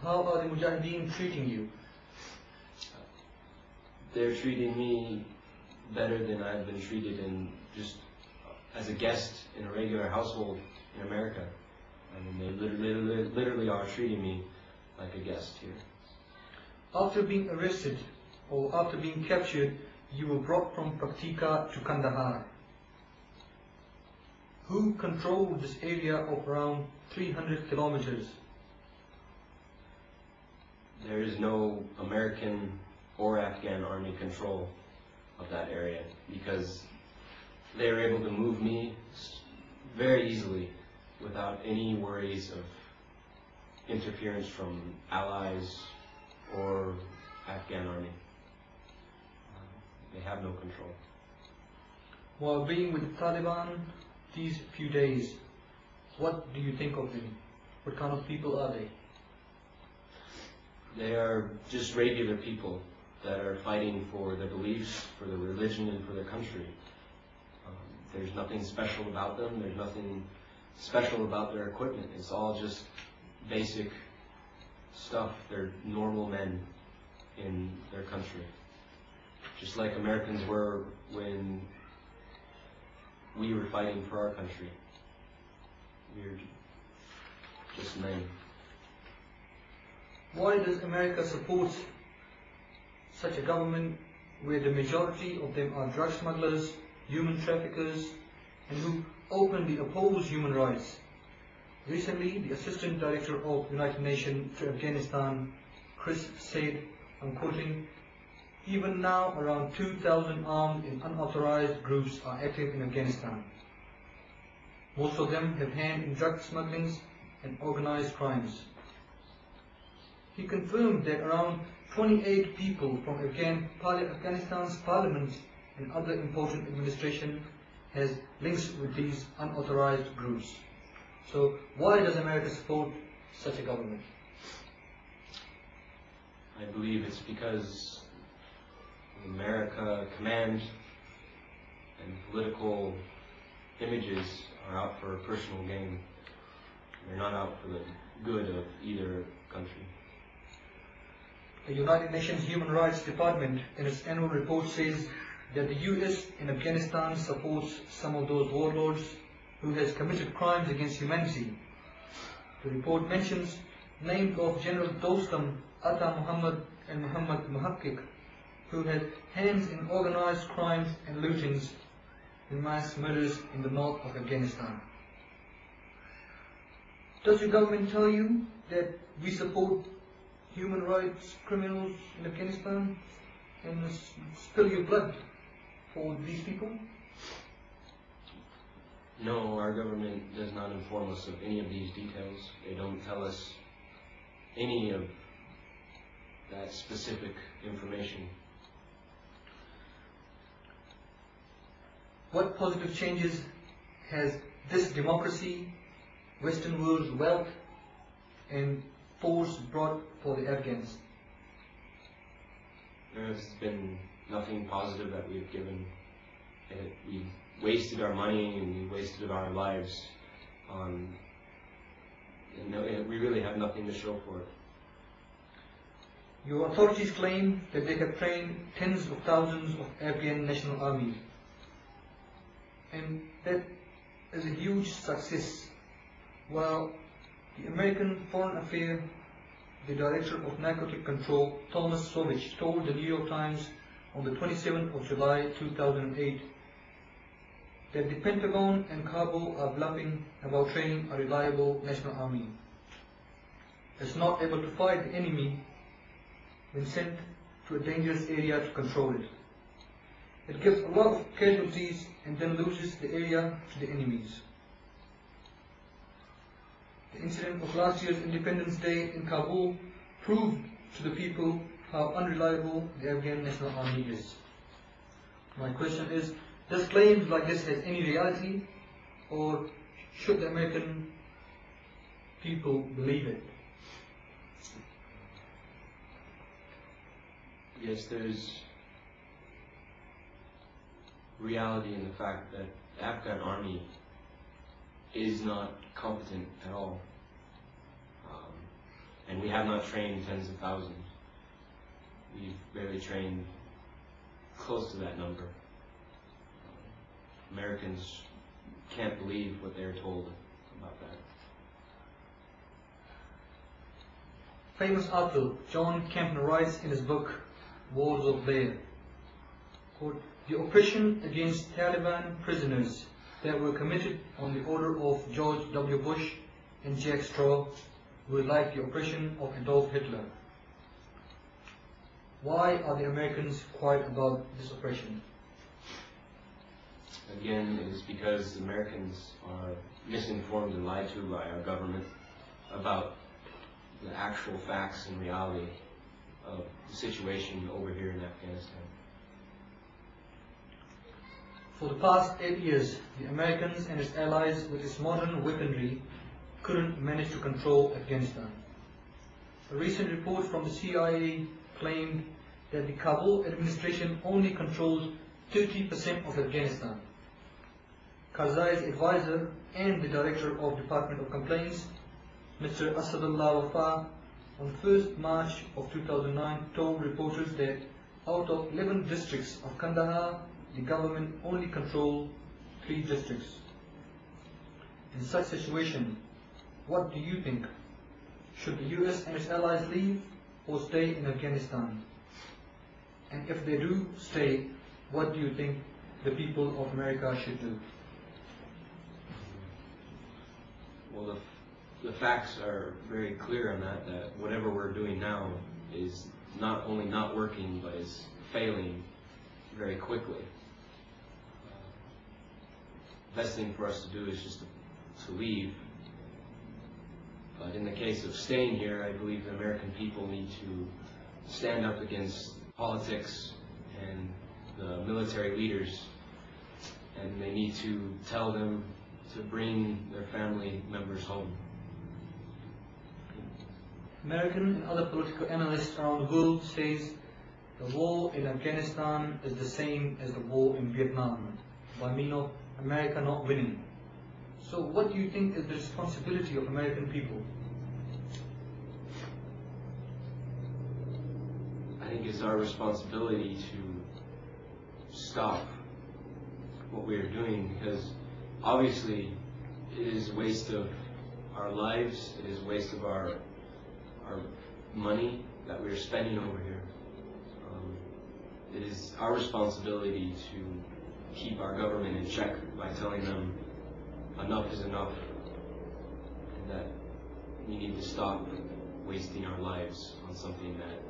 How are the Mujahideen treating you? They're treating me better than I've been treated in just as a guest in a regular household in America. I mean, they literally are treating me like a guest here. After being arrested or after being captured, you were brought from Paktika to Kandahar. Who controlled this area of around 300 kilometers? There is no American or Afghan army control of that area because they were able to move me very easily without any worries of interference from allies or Afghan army. They have no control. While being with the Taliban these few days, what do you think of them? What kind of people are they? They are just regular people that are fighting for their beliefs, for their religion, and for their country. There's nothing special about them. There's nothing special about their equipment. It's all just basic stuff. They're normal men in their country. Just like Americans were when we were fighting for our country. We're just men. Why does America support such a government where the majority of them are drug smugglers, human traffickers, and who openly oppose human rights? Recently, the Assistant Director of United Nations to Afghanistan, Chris, said, I'm quoting, "Even now, around 2,000 armed and unauthorized groups are active in Afghanistan. Most of them have hand in drug smugglings and organized crimes." He confirmed that around 28 people from Afghanistan's parliament and other important administration has links with these unauthorized groups. So why does America support such a government? I believe it's because America command and political images are out for personal gain. They're not out for the good of either country. The United Nations Human Rights Department in its annual report says that the US in Afghanistan supports some of those warlords who has committed crimes against humanity. The report mentions names of General Dostum, Atta Muhammad and Muhammad Muhakkik, who had hands in organized crimes and lootings and mass murders in the north of Afghanistan. Does your government tell you that we support human rights criminals in Afghanistan and spill your blood for these people? No, our government does not inform us of any of these details. They don't tell us any of that specific information. What positive changes has this democracy, Western world's wealth and force brought for the Afghans? There has been nothing positive that we've given. We've wasted our money and we wasted our lives on, and we really have nothing to show for it. Your authorities claim that they have trained tens of thousands of Afghan National Army, and that is a huge success. While the American Foreign Affairs, the Director of Narcotic Control, Thomas Sovich, told the New York Times on the 27th of July 2008 that the Pentagon and Kabul are bluffing about training a reliable national army. It's not able to fight the enemy when sent to a dangerous area to control it. It gives a lot of casualties and then loses the area to the enemies. The incident of last year's Independence Day in Kabul proved to the people how unreliable the Afghan National Army is. My question is, does claims like this have any reality, or should the American people believe it? Yes, there's reality in the fact that the Afghan army is not competent at all. And we have not trained tens of thousands. We've barely trained close to that number. Americans can't believe what they're told about that. Famous author John Campbell writes in his book, Wars of Blair, quote, "The oppression against Taliban prisoners that were committed on the order of George W. Bush and Jack Straw were like the oppression of Adolf Hitler." Why are the Americans quiet about this oppression? Again, it is because Americans are misinformed and lied to by our government about the actual facts and reality of the situation over here in Afghanistan. For the past 8 years, the Americans and its allies with its modern weaponry couldn't manage to control Afghanistan. A recent report from the CIA claimed that the Kabul administration only controls 30% of Afghanistan. Karzai's advisor and the director of Department of Complaints, Mr. Asadullah Wafa, on 1st March of 2009 told reporters that out of 11 districts of Kandahar, the government only controlled 3 districts. In such situation, what do you think? Should the US and its allies leave or stay in Afghanistan? And if they do stay, what do you think the people of America should do? Well, the facts are very clear on that, that whatever we're doing now is not only not working, but is failing very quickly. Best thing for us to do is just to leave. But in the case of staying here, I believe the American people need to stand up against politics and the military leaders, and they need to tell them to bring their family members home. American and other political analysts around the world says the war in Afghanistan is the same as the war in Vietnam, by means of America not winning. So what do you think is the responsibility of American people? I think it's our responsibility to stop what we are doing, because obviously it is a waste of our lives, it is a waste of our money that we are spending over here. It is our responsibility to keep our government in check by telling them enough is enough, and that we need to stop wasting our lives on something that